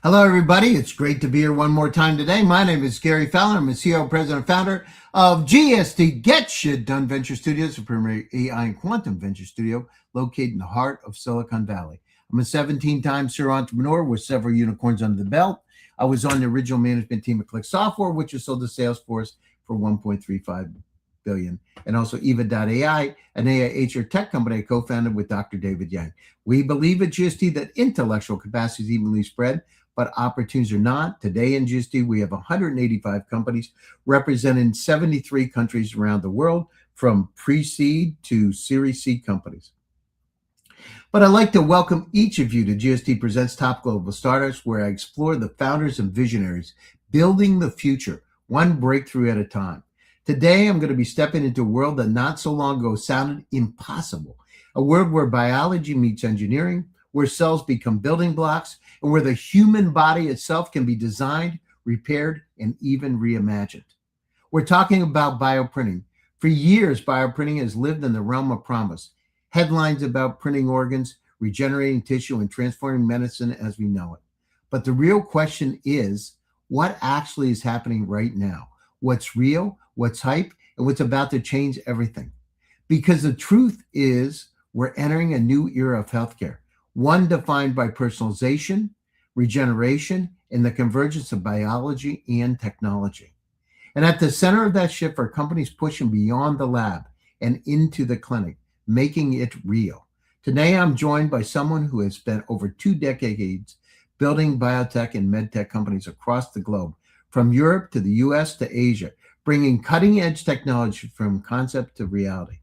Hello, everybody. It's great to be here one more time today. My name is Gary Fowler. I'm the CEO, president, and founder of GST Get Shit Done Venture Studios, a premier AI and quantum venture studio located in the heart of Silicon Valley. I'm a 17-time serial entrepreneur with several unicorns under the belt. I was on the original management team at Click Software, which was sold to Salesforce for $1.35 billion, and also Eva.ai, an AI HR tech company I co-founded with Dr. David Yang. We believe at GST that intellectual capacity is evenly spread, but opportunities are not. Today in GST, we have 185 companies representing 73 countries around the world, from pre-seed to Series C companies. But I'd like to welcome each of you to GST Presents Top Global Startups, where I explore the founders and visionaries building the future, one breakthrough at a time. Today, I'm going to be stepping into a world that not so long ago sounded impossible, a world where biology meets engineering, where cells become building blocks, and where the human body itself can be designed, repaired, and even reimagined. We're talking about bioprinting. For years, bioprinting has lived in the realm of promise. Headlines about printing organs, regenerating tissue, and transforming medicine as we know it. But the real question is, what actually is happening right now? What's real, what's hype, and what's about to change everything? Because the truth is, we're entering a new era of healthcare, one defined by personalization, regeneration, and the convergence of biology and technology. And at the center of that shift are companies pushing beyond the lab and into the clinic, making it real. Today, I'm joined by someone who has spent over 2 decades building biotech and medtech companies across the globe, from Europe to the US to Asia, bringing cutting-edge technology from concept to reality.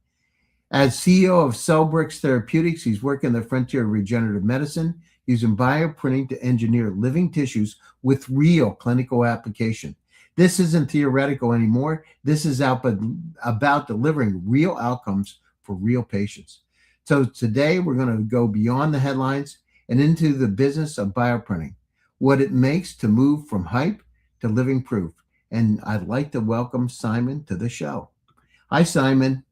As CEO of Cellbricks Therapeutics, he's working the frontier of regenerative medicine, using bioprinting to engineer living tissues with real clinical application. This isn't theoretical anymore. This is about delivering real outcomes for real patients. So today we're going to go beyond the headlines and into the business of bioprinting, what it makes to move from hype to living proof. And I'd like to welcome Simon to the show. Hi, Simon.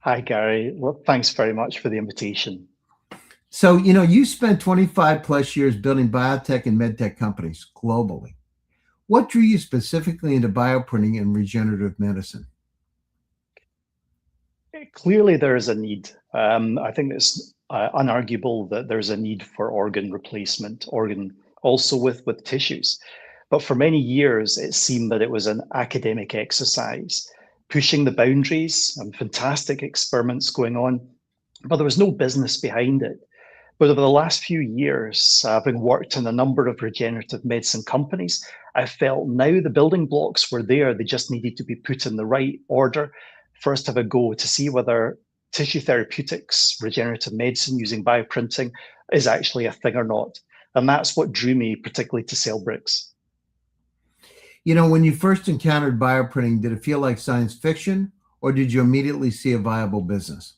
Hi, Gary. Well, thanks very much for the invitation. So, you spent 25 plus years building biotech and medtech companies globally. What drew you specifically into bioprinting and regenerative medicine? Clearly, there is a need. I think it's unarguable that there's a need for organ replacement, organ also with tissues. But for many years, it seemed that it was an academic exercise, pushing the boundaries and fantastic experiments going on, but there was no business behind it. But over the last few years, having worked in a number of regenerative medicine companies, I felt now the building blocks were there. They just needed to be put in the right order. First, have a go to see whether tissue therapeutics, regenerative medicine using bioprinting is actually a thing or not. And that's what drew me particularly to Cellbricks. When you first encountered bioprinting, did it feel like science fiction, or did you immediately see a viable business?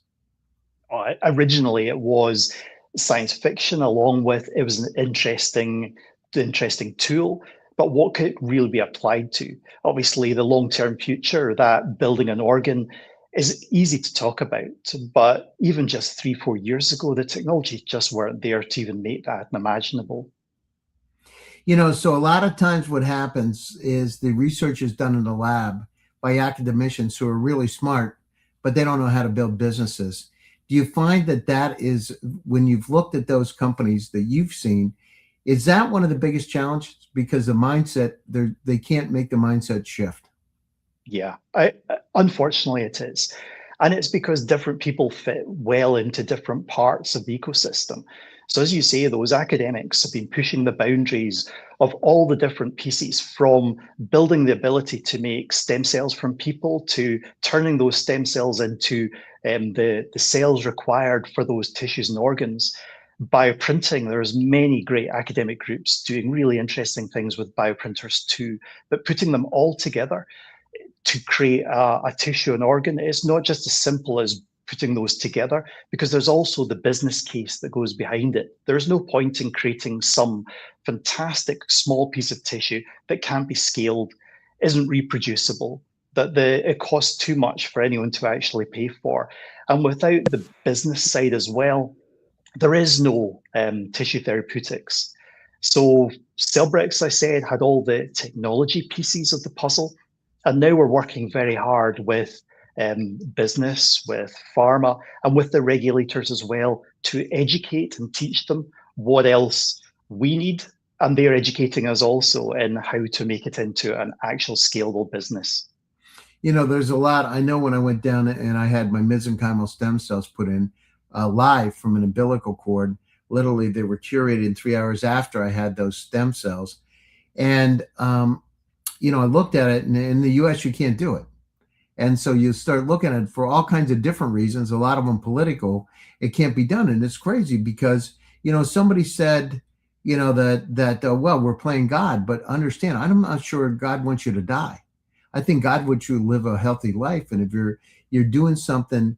Originally, it was science fiction, along with it was an interesting tool. But what could it really be applied to? Obviously, the long-term future, that building an organ, is easy to talk about. But even just 3-4 years ago, the technology just weren't there to even make that imaginable. So a lot of times what happens is the research is done in the lab by academicians who are really smart, but they don't know how to build businesses. Do you find that is, when you've looked at those companies that you've seen, is that one of the biggest challenges? Because the mindset, they can't make the mindset shift. Yeah, unfortunately it is. And it's because different people fit well into different parts of the ecosystem. So as you say, those academics have been pushing the boundaries of all the different pieces, from building the ability to make stem cells from people to turning those stem cells into the cells required for those tissues and organs. Bioprinting, there's many great academic groups doing really interesting things with bioprinters too, but putting them all together to create a tissue and organ is not just as simple as putting those together, because there's also the business case that goes behind it. There's no point in creating some fantastic small piece of tissue that can't be scaled, isn't reproducible, that it costs too much for anyone to actually pay for. And without the business side as well, there is no tissue therapeutics. So Cellbricks, I said, had all the technology pieces of the puzzle. And now we're working very hard with business, with pharma, and with the regulators as well to educate and teach them what else we need. And they're educating us also in how to make it into an actual scalable business. There's a lot. I know when I went down and I had my mesenchymal stem cells put in live from an umbilical cord, literally they were curated 3 hours after I had those stem cells. And, I looked at it, and in the US, you can't do it. And so you start looking at it for all kinds of different reasons, a lot of them political. It can't be done. And it's crazy because, somebody said, that well, we're playing God, but understand, I'm not sure God wants you to die. I think God wants you to live a healthy life. And if you're doing something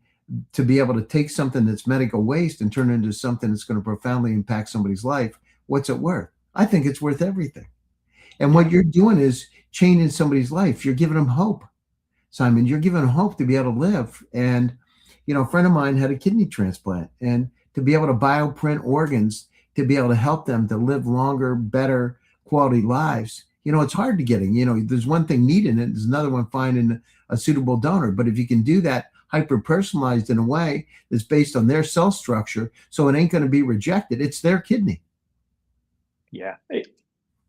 to be able to take something that's medical waste and turn it into something that's going to profoundly impact somebody's life, what's it worth? I think it's worth everything. And what Yeah. you're doing is changing somebody's life. You're giving them hope, Simon. You're giving them hope to be able to live. And, a friend of mine had a kidney transplant, and to be able to bioprint organs, to be able to help them to live longer, better quality lives. It's hard to getting, there's one thing needing it. There's another one finding a suitable donor. But if you can do that hyper personalized in a way that's based on their cell structure, so it ain't going to be rejected, it's their kidney. Yeah,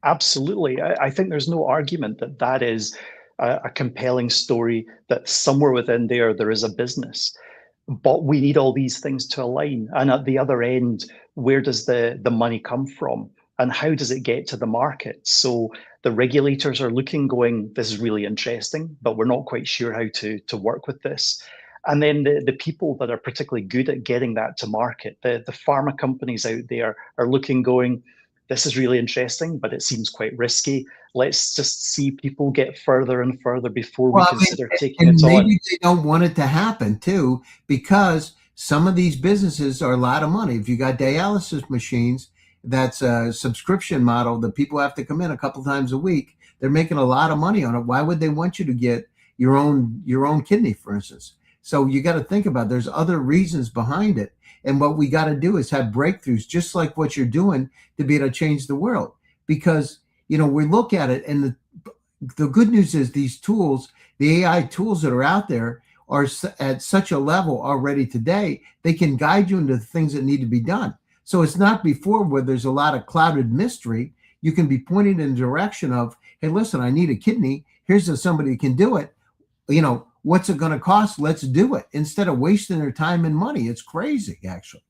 absolutely. I think there's no argument that that is a compelling story, that somewhere within there is a business. But we need all these things to align. And at the other end, where does the money come from? And how does it get to the market? So the regulators are looking, going, this is really interesting, but we're not quite sure how to work with this. And then the people that are particularly good at getting that to market, the pharma companies out there are looking, going, this is really interesting, but it seems quite risky. Let's just see people get further and further before we Well, I consider mean, taking and it on. maybe they don't want it to happen too, because some of these businesses are a lot of money. If you got dialysis machines, that's a subscription model that people have to come in a couple times a week. They're making a lot of money on it. Why would they want you to get your own kidney, for instance? So you got to think about, there's other reasons behind it. And what we got to do is have breakthroughs, just like what you're doing, to be able to change the world. Because, we look at it, and the good news is these tools, the AI tools that are out there, are at such a level already today, they can guide you into the things that need to be done. So it's not before, where there's a lot of clouded mystery. You can be pointed in the direction of, hey, listen, I need a kidney. Here's somebody who can do it. What's it going to cost? Let's do it, instead of wasting their time and money. It's crazy, actually.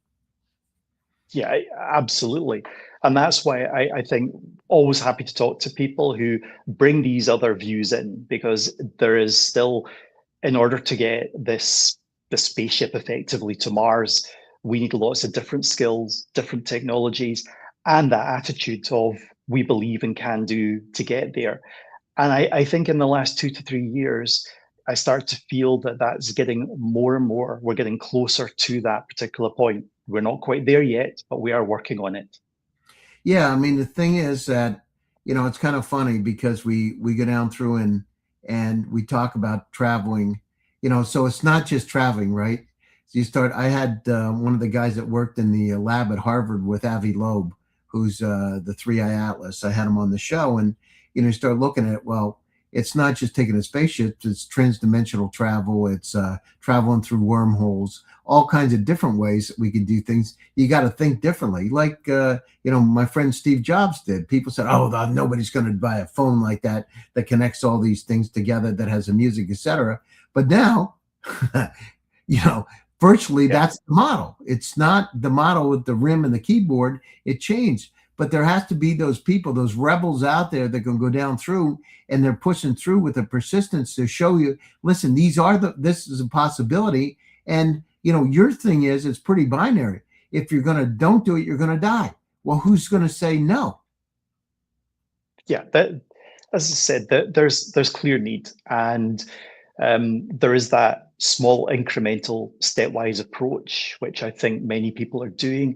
Yeah, absolutely. And that's why I think always happy to talk to people who bring these other views in, because there is still, in order to get the spaceship effectively to Mars, we need lots of different skills, different technologies, and that attitude of we believe and can do to get there. And I think in the last 2 to 3 years, I start to feel that that's getting more and more. We're getting closer to that particular point. We're not quite there yet, but we are working on it. Yeah, I mean, the thing is that, it's kind of funny because we go down through and we talk about traveling, so it's not just traveling, right? So I had one of the guys that worked in the lab at Harvard with Avi Loeb, who's the 3I Atlas. I had him on the show, and you start looking at it. Well, it's not just taking a spaceship; it's transdimensional travel. It's traveling through wormholes, all kinds of different ways that we can do things. You got to think differently, like my friend Steve Jobs did. People said, "Oh, nobody's going to buy a phone like that connects all these things together, that has the music, etc." But now, you know, virtually Yeah. that's the model. It's not the model with the rim and the keyboard. It changed. But there has to be those people, those rebels out there that can go down through, and they're pushing through with a persistence to show you, listen, this is a possibility. And your thing is, it's pretty binary. If you're gonna don't do it, you're gonna die. Well, who's gonna say no? Yeah, that, as I said, there's clear need, and there is that small incremental stepwise approach, which I think many people are doing.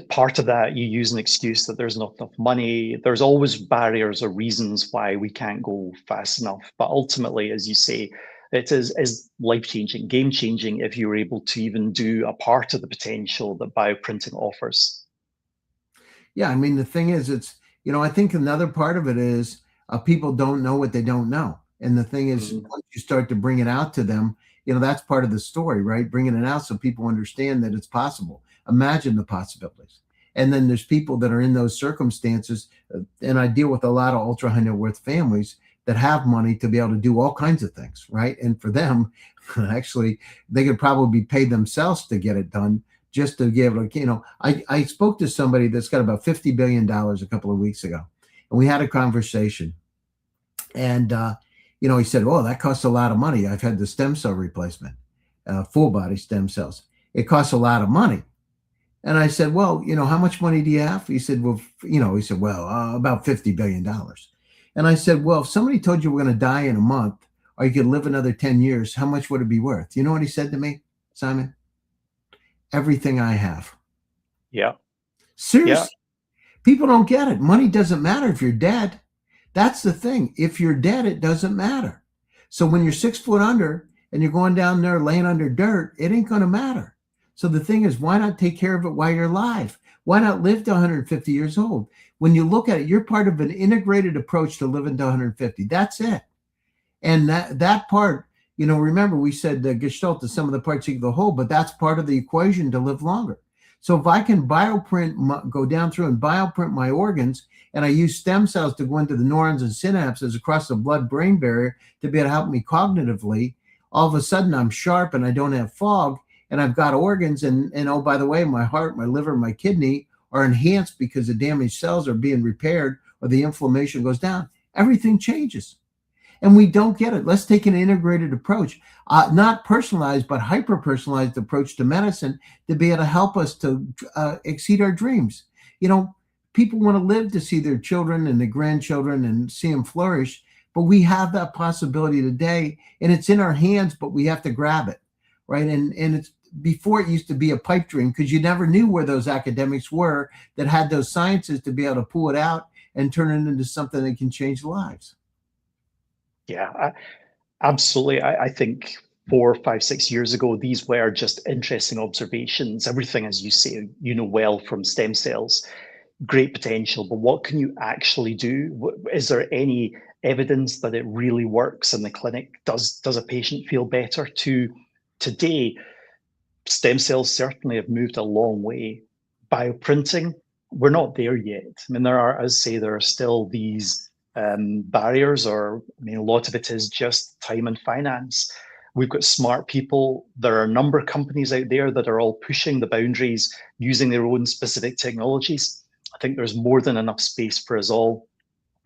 Part of that, you use an excuse that there's not enough money. There's always barriers or reasons why we can't go fast enough. But ultimately, as you say, it is life changing, game changing if you're able to even do a part of the potential that bioprinting offers. Yeah, I mean, the thing is, I think another part of it is people don't know what they don't know. And the thing is, Mm. once you start to bring it out to them, that's part of the story, right? Bringing it out so people understand that it's possible. Imagine the possibilities. And then there's people that are in those circumstances, and I deal with a lot of ultra high net worth families that have money to be able to do all kinds of things, right? And for them, actually, they could probably pay themselves to get it done just to be able to, I spoke to somebody that's got about $50 billion a couple of weeks ago, and we had a conversation. And, he said, "Oh, that costs a lot of money. I've had the stem cell replacement, full body stem cells. It costs a lot of money." And I said, "Well, how much money do you have?" He said, "Well, about $50 billion." And I said, "Well, if somebody told you we're going to die in a month or you could live another 10 years, how much would it be worth?" You know what he said to me, Simon? "Everything I have." Yeah. Yeah. Seriously, people don't get it. Money doesn't matter if you're dead. That's the thing. If you're dead, it doesn't matter. So when you're 6 foot under and you're going down there laying under dirt, it ain't going to matter. So the thing is, why not take care of it while you're alive? Why not live to 150 years old? When you look at it, you're part of an integrated approach to living to 150. That's it. And that part, remember we said the Gestalt is some of the parts of the whole, but that's part of the equation to live longer. So if I can go down through and bioprint my organs, and I use stem cells to go into the neurons and synapses across the blood-brain barrier to be able to help me cognitively, all of a sudden I'm sharp and I don't have fog, and I've got organs, and oh, by the way, my heart, my liver, my kidney are enhanced because the damaged cells are being repaired or the inflammation goes down. Everything changes. And we don't get it. Let's take an integrated approach, not personalized, but hyper-personalized approach to medicine to be able to help us to exceed our dreams. People want to live to see their children and their grandchildren and see them flourish, but we have that possibility today, and it's in our hands, but we have to grab it, right? And it's before it used to be a pipe dream because you never knew where those academics were that had those sciences to be able to pull it out and turn it into something that can change lives. Yeah, absolutely. I think 4, 5, 6 years ago, these were just interesting observations. Everything, as you say, well from stem cells, great potential, but what can you actually do? Is there any evidence that it really works in the clinic? Does a patient feel better? Today, stem cells certainly have moved a long way. Bioprinting, we're not there yet. I mean, there are still these barriers, or a lot of it is just time and finance. We've got smart people. There are a number of companies out there that are all pushing the boundaries, using their own specific technologies. I think there's more than enough space for us all,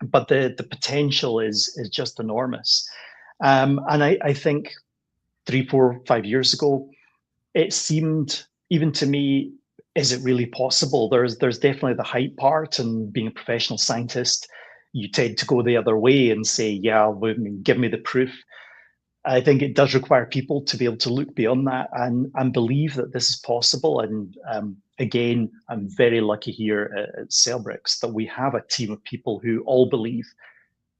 but the potential is just enormous. And I think 3, 4, 5 years ago, it seemed, even to me, is it really possible? There's definitely the hype part, and being a professional scientist, you tend to go the other way and say, yeah, give me the proof. I think it does require people to be able to look beyond that and believe that this is possible. And again, I'm very lucky here at Cellbricks that we have a team of people who all believe.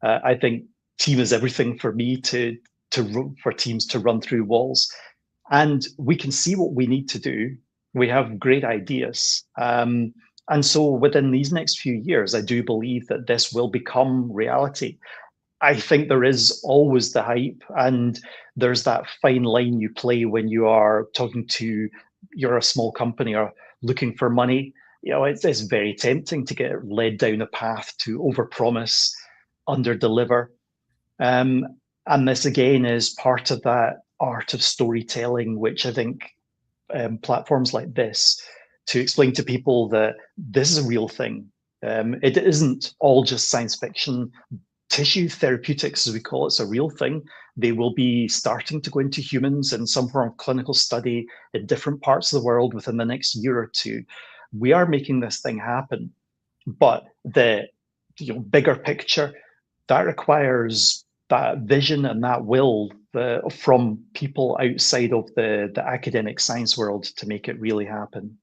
I think team is everything for me for teams to run through walls. And we can see what we need to do. We have great ideas. And so within these next few years, I do believe that this will become reality. I think there is always the hype, and there's that fine line you play when you are you're a small company or looking for money. It's very tempting to get led down a path to overpromise, underdeliver. And this again is part of that art of storytelling, which I think platforms like this, to explain to people that this is a real thing. It isn't all just science fiction. Tissue therapeutics, as we call it, is a real thing. They will be starting to go into humans in some form of clinical study in different parts of the world within the next year or two. We are making this thing happen, but the bigger picture, that requires that vision and that will from people outside of the academic science world to make it really happen.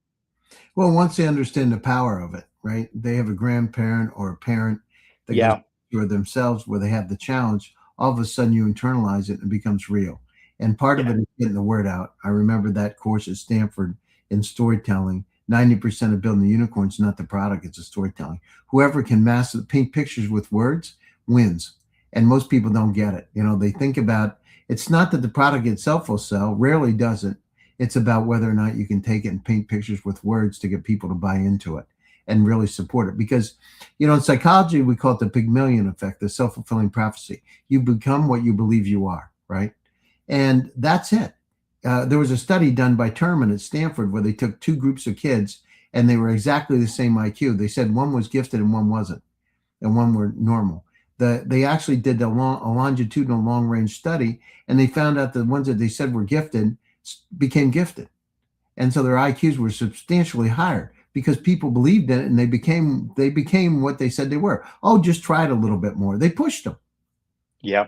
Well, once they understand the power of it, right? They have a grandparent or a parent that goes through it themselves where they have the challenge. All of a sudden, you internalize it and it becomes real. And part of it is getting the word out. I remember that course at Stanford in storytelling 90% of building the unicorn is not the product, it's the storytelling. Whoever can master paint pictures with words wins. And most people don't get it. They think about it's not that the product itself will sell, rarely does it. It's about whether or not you can take it and paint pictures with words to get people to buy into it and really support it. Because, in psychology, we call it the Pygmalion effect, the self-fulfilling prophecy. You become what you believe you are, right? And that's it. There was a study done by Terman at Stanford where they took two groups of kids and they were exactly the same IQ. They said one was gifted and one wasn't, and one were normal. They actually did a longitudinal long-range study, and they found out the ones that they said were gifted became gifted. And so their IQs were substantially higher because people believed in it, and they became what they said they were. Oh, just try it a little bit more. They pushed them. Yeah.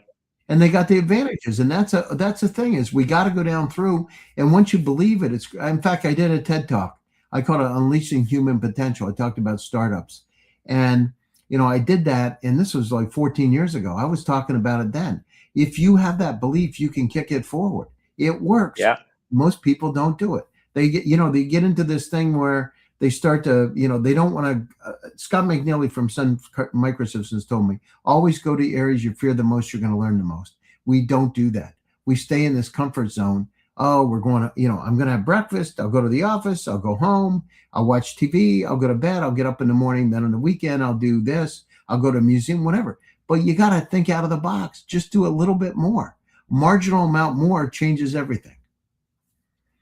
And they got the advantages. And that's the thing is we got to go down through. And once you believe it, in fact, I did a TED talk. I called it Unleashing Human Potential. I talked about startups. And, I did that. And this was like 14 years ago. I was talking about it then. If you have that belief, you can kick it forward. It works. Yeah. Most people don't do it. They get into this thing where they start to, they don't want to. Scott McNeely from Sun Microsystems told me, always go to areas you fear the most, you're going to learn the most. We don't do that. We stay in this comfort zone. Oh, we're going to, I'm going to have breakfast. I'll go to the office. I'll go home. I'll watch TV. I'll go to bed. I'll get up in the morning. Then on the weekend, I'll do this. I'll go to a museum, whatever. But you got to think out of the box. Just do a little bit more. Marginal amount more changes everything.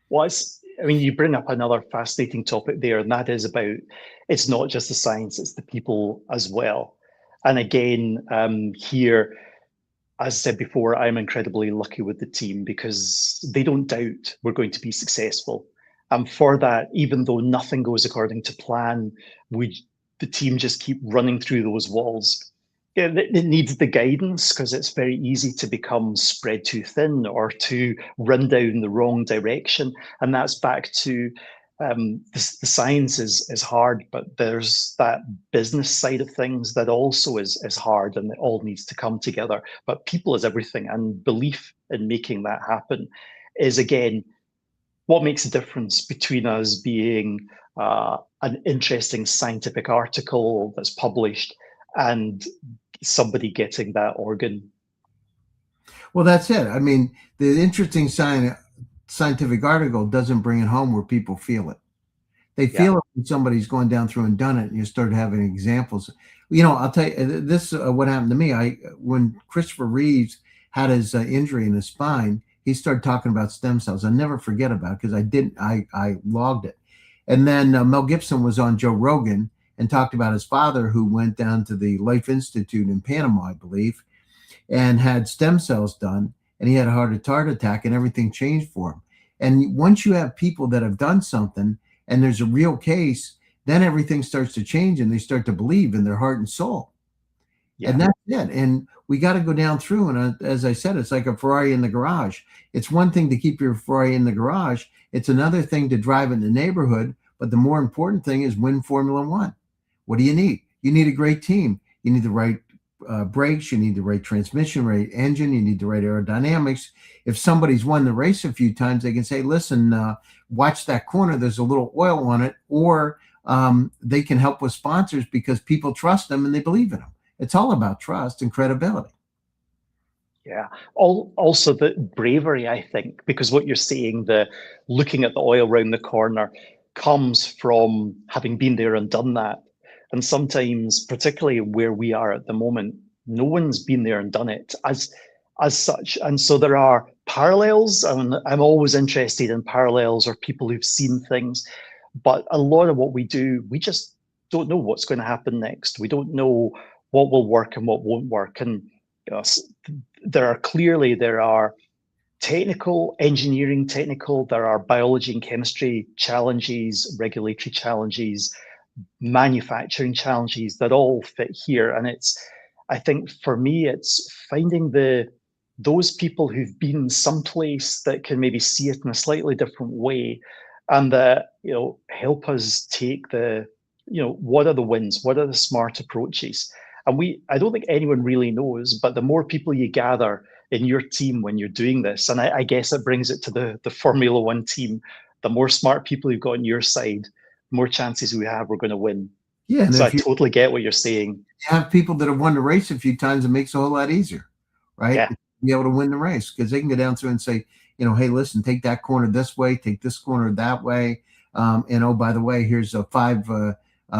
Well, you bring up another fascinating topic there, and that is about it's not just the science, it's the people as well. And again, here, as I said before, I'm incredibly lucky with the team because they don't doubt we're going to be successful. And for that, even though nothing goes according to plan, the team just keep running through those walls. It needs the guidance because it's very easy to become spread too thin or to run down the wrong direction. And that's back to the science is hard, but there's that business side of things that also is hard, and it all needs to come together. But people is everything, and belief in making that happen is, again, what makes a difference between us being an interesting scientific article that's published and somebody getting that organ. Well, that's it. I mean, the interesting scientific article doesn't bring it home where people feel it. They feel it when somebody's gone down through and done it, and you start having examples. I'll tell you this. What happened to me? When Christopher Reeves had his injury in his spine, he started talking about stem cells. I never forget about it because I logged it. And then Mel Gibson was on Joe Rogan and talked about his father, who went down to the Life Institute in Panama, I believe, and had stem cells done, and he had a heart attack, and everything changed for him. And once you have people that have done something and there's a real case, then everything starts to change, and they start to believe in their heart and soul. Yeah. And that's it. And we got to go down through. And as I said, it's like a Ferrari in the garage. It's one thing to keep your Ferrari in the garage. It's another thing to drive in the neighborhood. But the more important thing is win Formula One. What do you need? You need a great team. You need the right brakes. You need the right transmission, right engine. You need the right aerodynamics. If somebody's won the race a few times, they can say, listen, watch that corner. There's a little oil on it. Or they can help with sponsors because people trust them and they believe in them. It's all about trust and credibility. Yeah. Also the bravery, I think, because what you're saying, the looking at the oil around the corner, comes from having been there and done that. And sometimes, particularly where we are at the moment, no one's been there and done it as such. And so there are parallels, and I'm always interested in parallels or people who've seen things. But a lot of what we do, we just don't know what's going to happen next. We don't know what will work and what won't work. And there are technical, engineering technical, there are biology and chemistry challenges, regulatory challenges, manufacturing challenges that all fit here. And I think for me, it's finding those people who've been someplace that can maybe see it in a slightly different way, and that, help us take what are the wins, what are the smart approaches. And I don't think anyone really knows, but the more people you gather in your team when you're doing this, and I guess it brings it to the Formula One team, the more smart people you've got on your side, more chances we have we're going to win. Yeah, and So I if you totally get what you're saying. have people that have won the race a few times, it makes it a whole lot easier, right? Yeah. To be able to win the race because they can go down through and say, hey, listen, take that corner this way, take this corner that way. And oh, by the way, here's five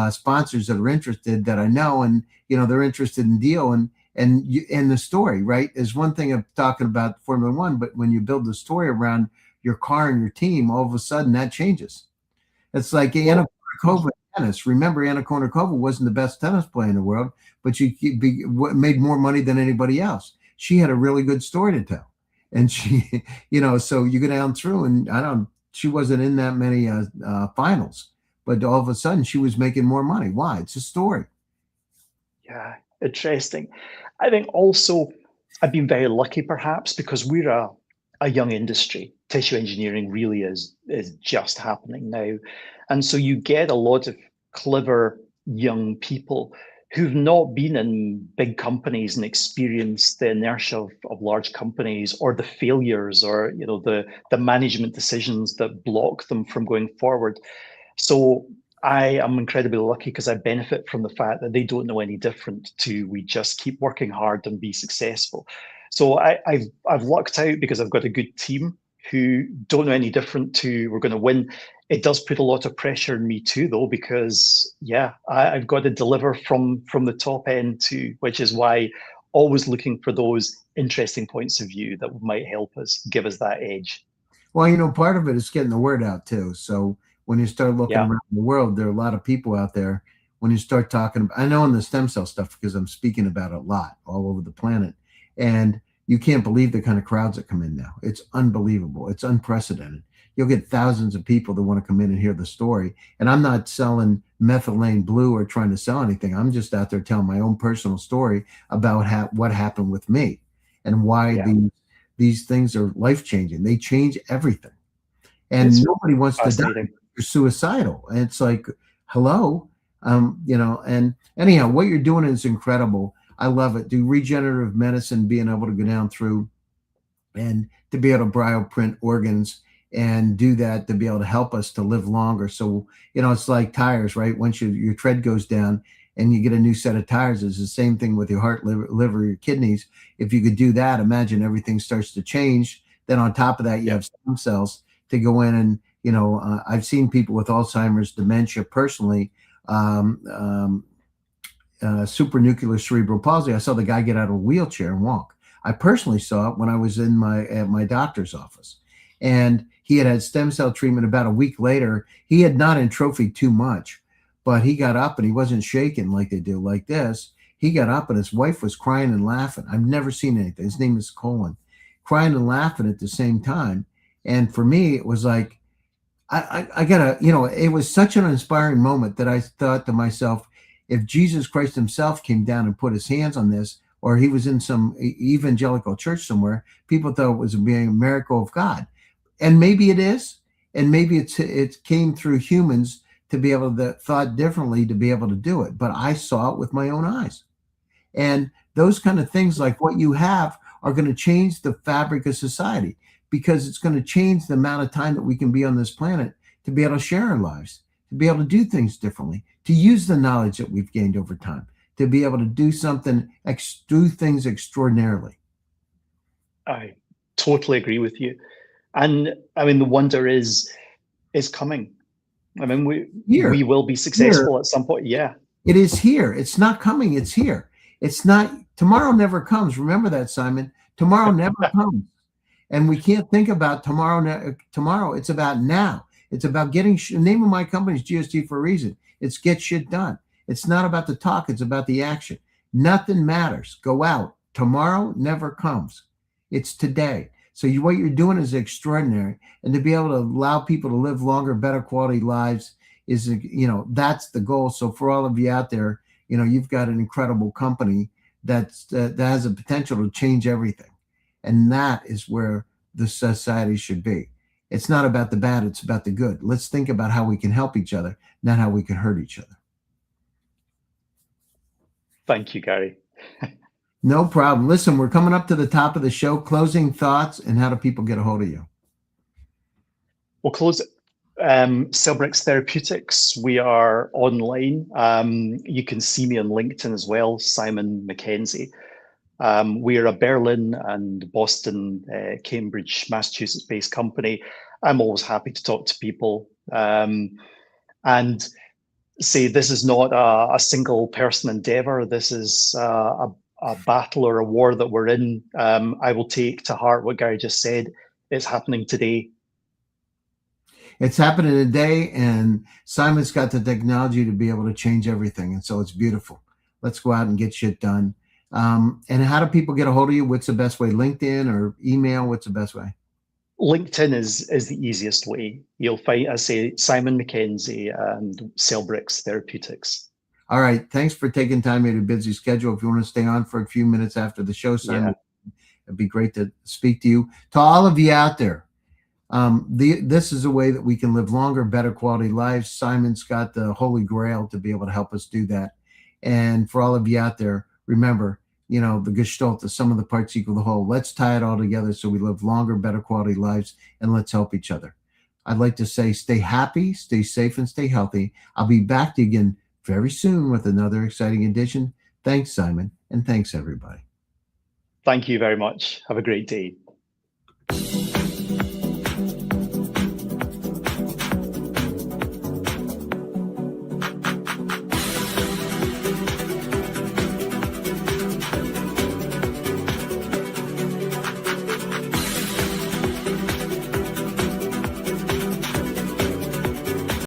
sponsors that are interested that I know, and they're interested in deal and the story, right? Is one thing of talking about Formula One, but when you build the story around your car and your team, all of a sudden that changes. It's like Anna Kournikova in tennis. Remember, Anna Kournikova wasn't the best tennis player in the world, but she made more money than anybody else. She had a really good story to tell, and she, so you go down through, and she wasn't in that many finals, but all of a sudden she was making more money. Why? It's a story. Yeah, interesting. I think also I've been very lucky, perhaps, because we're a young industry. Tissue engineering really is just happening now, and so you get a lot of clever young people who've not been in big companies and experienced the inertia of large companies or the failures or the management decisions that block them from going forward. So I am incredibly lucky because I benefit from the fact that they don't know any different to we just keep working hard and be successful. So I've lucked out because I've got a good team who don't know any different to we're going to win. It does put a lot of pressure on me too, though, because I've got to deliver from the top end too, which is why always looking for those interesting points of view that might help us give us that edge. Well, part of it is getting the word out too. So when you start looking Yeah. around the world, there are a lot of people out there. When you start talking about, I know in the stem cell stuff because I'm speaking about it a lot all over the planet, and you can't believe the kind of crowds that come in now. It's unbelievable. It's unprecedented. You'll get thousands of people that want to come in and hear the story. And I'm not selling methylene blue or trying to sell anything. I'm just out there telling my own personal story about what happened with me and why these things are life changing. They change everything. And nobody wants to die. You're suicidal. And it's like, hello. And anyhow, what you're doing is incredible. I love it. Do regenerative medicine, being able to go down through and to be able to bioprint organs and do that to be able to help us to live longer. So, it's like tires, right? Once your tread goes down and you get a new set of tires, it's the same thing with your heart, liver, your kidneys. If you could do that, imagine everything starts to change. Then on top of that, you have stem cells to go in and, I've seen people with Alzheimer's, dementia personally, supranuclear cerebral palsy. I saw the guy get out of a wheelchair and walk. I personally saw it when I was at my doctor's office, and he had stem cell treatment. About a week later, he had not atrophied too much, but he got up and he wasn't shaking like they do like this. He got up and his wife was crying and laughing. I've never seen anything. His name is Colin, crying and laughing at the same time. And for me, it was like, I gotta, it was such an inspiring moment that I thought to myself, if Jesus Christ himself came down and put his hands on this, or he was in some evangelical church somewhere, people thought it was being a miracle of God. And maybe it is, and maybe it came through humans to be able to thought differently to be able to do it. But I saw it with my own eyes. And those kind of things like what you have are going to change the fabric of society, because it's going to change the amount of time that we can be on this planet to be able to share our lives, to be able to do things differently, to use the knowledge that we've gained over time, to be able to do things extraordinarily. I totally agree with you. And I mean, the wonder is coming. I mean, we will be successful at some point. Yeah. It is here. It's not coming. It's here. It's not, tomorrow never comes. Remember that, Simon. Tomorrow never comes. And we can't think about tomorrow. Tomorrow, it's about now. It's about getting, the name of my company is GST for a reason. It's get shit done. It's not about the talk. It's about the action. Nothing matters. Go out. Tomorrow never comes. It's today. So what you're doing is extraordinary. And to be able to allow people to live longer, better quality lives is, that's the goal. So for all of you out there, you've got an incredible company that has a potential to change everything. And that is where the society should be. It's not about the bad, it's about the good. Let's think about how we can help each other, not how we can hurt each other. Thank you, Gary. No problem. Listen, we're coming up to the top of the show. Closing thoughts, and how do people get a hold of you? We'll close it. Cellbricks Therapeutics. We are online. You can see me on LinkedIn as well, Simon MacKenzie. We are a Berlin and Boston, Cambridge, Massachusetts-based company. I'm always happy to talk to people and say this is not a single person endeavor. This is a battle or a war that we're in. I will take to heart what Gary just said. It's happening today. It's happening today, and Simon's got the technology to be able to change everything, and so it's beautiful. Let's go out and get shit done. And how do people get a hold of you? What's the best way? LinkedIn or email? What's the best way? LinkedIn is the easiest way. You'll find, I say, Simon MacKenzie and Cellbricks Therapeutics. All right. Thanks for taking time out of your busy schedule. If you want to stay on for a few minutes after the show, Simon, it'd be great to speak to you. To all of you out there, this is a way that we can live longer, better quality lives. Simon's got the holy grail to be able to help us do that. And for all of you out there, remember, the Gestalt, the sum of the parts equal the whole. Let's tie it all together so we live longer, better quality lives, and let's help each other. I'd like to say stay happy, stay safe, and stay healthy. I'll be back to you again very soon with another exciting edition. Thanks, Simon, and thanks, everybody. Thank you very much. Have a great day.